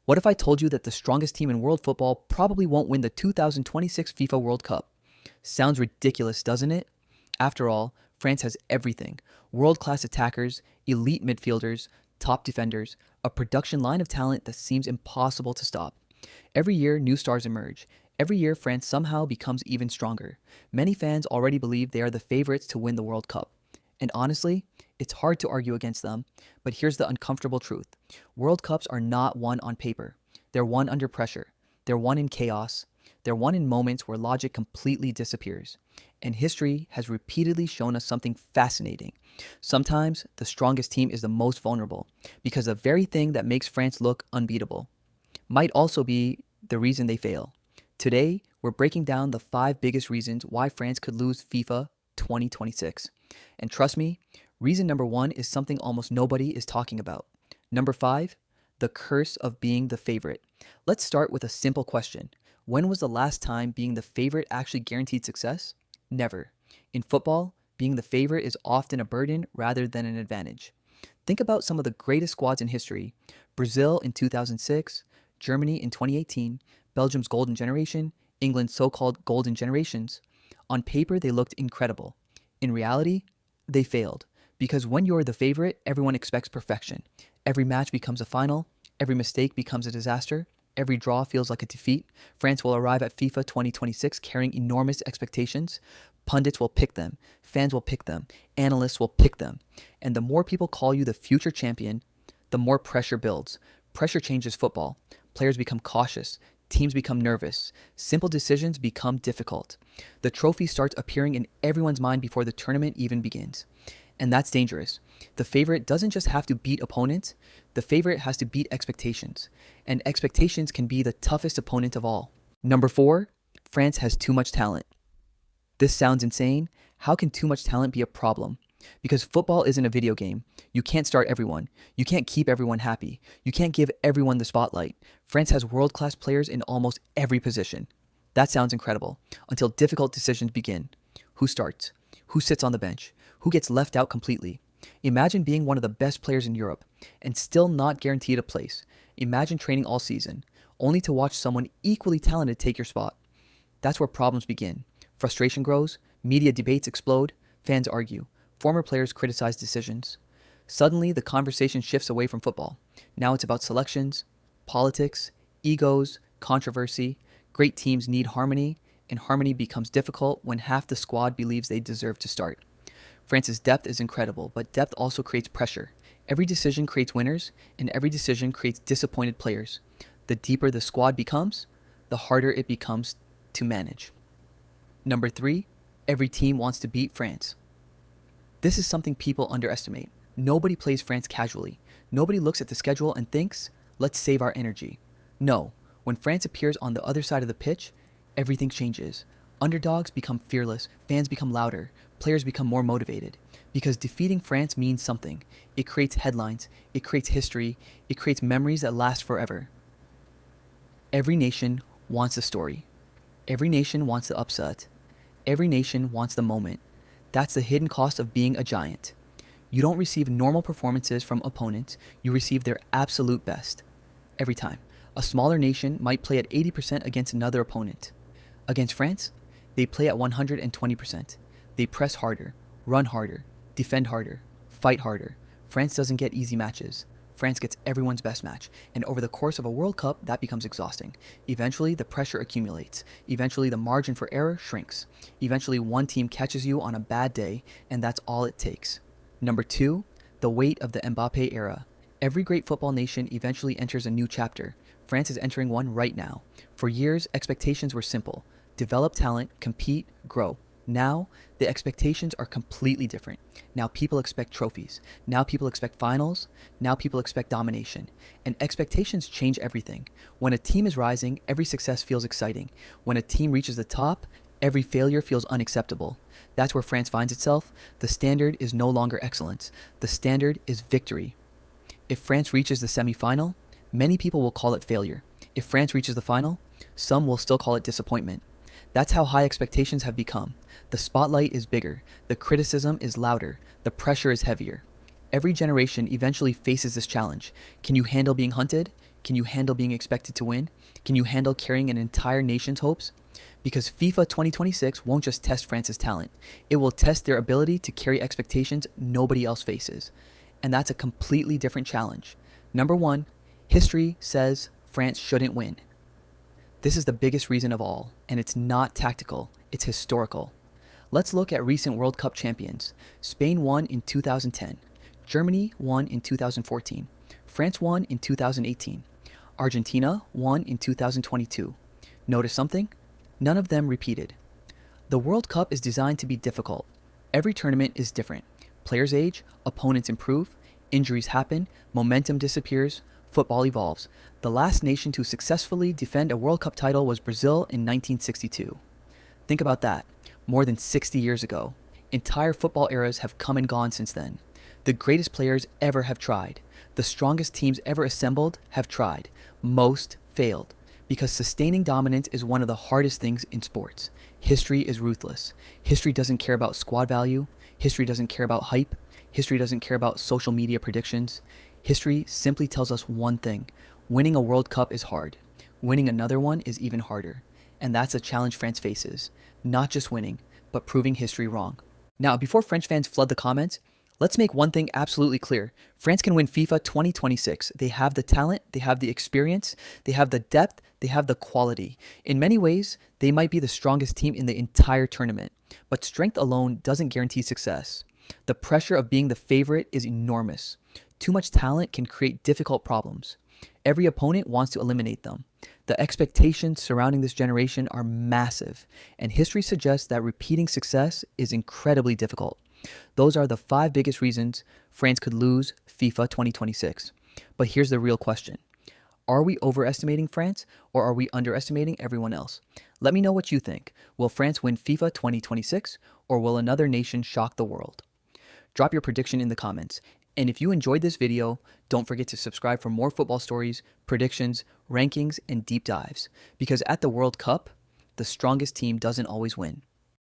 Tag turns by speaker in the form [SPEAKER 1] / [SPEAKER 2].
[SPEAKER 1] What if I told you that the strongest team in world football probably won't win the 2026 FIFA World Cup? Sounds ridiculous, doesn't it? After all, France has everything: world class attackers, elite midfielders, top defenders, a production line of talent that seems impossible to stop. Every year, new stars emerge. Every year, France somehow becomes even stronger. Many fans already believe they are the favorites to win the World Cup. And honestly, it's hard to argue against them, but here's the uncomfortable truth. World Cups are not won on paper. They're won under pressure. They're won in chaos. They're won in moments where logic completely disappears. And history has repeatedly shown us something fascinating. Sometimes the strongest team is the most vulnerable because the very thing that makes France look unbeatable might also be the reason they fail. Today, we're breaking down the 5 biggest reasons why France could lose FIFA 2026. And trust me, reason number 1 is something almost nobody is talking about. Number 5, the curse of being the favorite. Let's start with a simple question. When was the last time being the favorite actually guaranteed success? Never. In football, being the favorite is often a burden rather than an advantage. Think about some of the greatest squads in history. Brazil in 2006, Germany in 2018, Belgium's golden generation, England's so-called golden generations. On paper, they looked incredible. In reality, they failed. Because when you're the favorite, everyone expects perfection. Every match becomes a final. Every mistake becomes a disaster. Every draw feels like a defeat. France will arrive at FIFA 2026 carrying enormous expectations. Pundits will pick them. Fans will pick them. Analysts will pick them. And the more people call you the future champion, the more pressure builds. Pressure changes football. Players become cautious. Teams become nervous. Simple decisions become difficult. The trophy starts appearing in everyone's mind before the tournament even begins. And that's dangerous. The favorite doesn't just have to beat opponents, the favorite has to beat expectations. And expectations can be the toughest opponent of all. Number 4, France has too much talent. This sounds insane. How can too much talent be a problem? Because football isn't a video game. You can't start everyone. You can't keep everyone happy. You can't give everyone the spotlight. France has world-class players in almost every position. That sounds incredible, until difficult decisions begin. Who starts? Who sits on the bench? Who gets left out completely? Imagine being one of the best players in Europe and still not guaranteed a place. Imagine training all season, only to watch someone equally talented take your spot. That's where problems begin. Frustration grows, media debates explode, fans argue. Former players criticize decisions. Suddenly, the conversation shifts away from football. Now it's about selections, politics, egos, controversy. Great teams need harmony, and harmony becomes difficult when half the squad believes they deserve to start. France's depth is incredible, but depth also creates pressure. Every decision creates winners, and every decision creates disappointed players. The deeper the squad becomes, the harder it becomes to manage. Number 3, every team wants to beat France. This is something people underestimate. Nobody plays France casually. Nobody looks at the schedule and thinks, let's save our energy. No, when France appears on the other side of the pitch, everything changes. Underdogs become fearless, fans become louder, players become more motivated. Because defeating France means something. It creates headlines, it creates history, it creates memories that last forever. Every nation wants a story. Every nation wants the upset. Every nation wants the moment. That's the hidden cost of being a giant. You don't receive normal performances from opponents, you receive their absolute best. Every time. A smaller nation might play at 80% against another opponent. Against France, they play at 120%. They press harder, run harder, defend harder, fight harder. France doesn't get easy matches. France gets everyone's best match, and over the course of a World Cup, that becomes exhausting. Eventually, the pressure accumulates. Eventually, the margin for error shrinks. Eventually, one team catches you on a bad day, and that's all it takes. Number 2, the weight of the Mbappe era. Every great football nation eventually enters a new chapter. France is entering one right now. For years, expectations were simple. Develop talent, compete, grow. Now, the expectations are completely different. Now people expect trophies. Now people expect finals. Now people expect domination. And expectations change everything. When a team is rising, every success feels exciting. When a team reaches the top, every failure feels unacceptable. That's where France finds itself. The standard is no longer excellence. The standard is victory. If France reaches the semi-final, many people will call it failure. If France reaches the final, some will still call it disappointment. That's how high expectations have become. The spotlight is bigger, the criticism is louder, the pressure is heavier. Every generation eventually faces this challenge. Can you handle being hunted? Can you handle being expected to win? Can you handle carrying an entire nation's hopes? Because FIFA 2026 won't just test France's talent, it will test their ability to carry expectations nobody else faces. And that's a completely different challenge. Number one, history says France shouldn't win. This is the biggest reason of all, and it's not tactical, it's historical. Let's look at recent World Cup champions. Spain won in 2010. Germany won in 2014. France won in 2018. Argentina won in 2022. Notice something? None of them repeated. The World Cup is designed to be difficult. Every tournament is different. Players age, opponents improve, injuries happen, momentum disappears, football evolves. The last nation to successfully defend a World Cup title was Brazil in 1962. Think about that. More than 60 years ago. Entire football eras have come and gone since then. The greatest players ever have tried. The strongest teams ever assembled have tried. Most failed. Because sustaining dominance is one of the hardest things in sports. History is ruthless. History doesn't care about squad value. History doesn't care about hype. History doesn't care about social media predictions. History simply tells us one thing. Winning a World Cup is hard. Winning another one is even harder. And that's a challenge France faces. Not just winning, but proving history wrong. Now, before French fans flood the comments, let's make one thing absolutely clear. France can win FIFA 2026. They have the talent, they have the experience, they have the depth, they have the quality. In many ways, they might be the strongest team in the entire tournament. But strength alone doesn't guarantee success. The pressure of being the favorite is enormous. Too much talent can create difficult problems. Every opponent wants to eliminate them. The expectations surrounding this generation are massive, and history suggests that repeating success is incredibly difficult. Those are the 5 biggest reasons France could lose FIFA 2026. But here's the real question. Are we overestimating France, or are we underestimating everyone else? Let me know what you think. Will France win FIFA 2026, or will another nation shock the world? Drop your prediction in the comments. And if you enjoyed this video, don't forget to subscribe for more football stories, predictions, rankings, and deep dives. Because at the World Cup, the strongest team doesn't always win.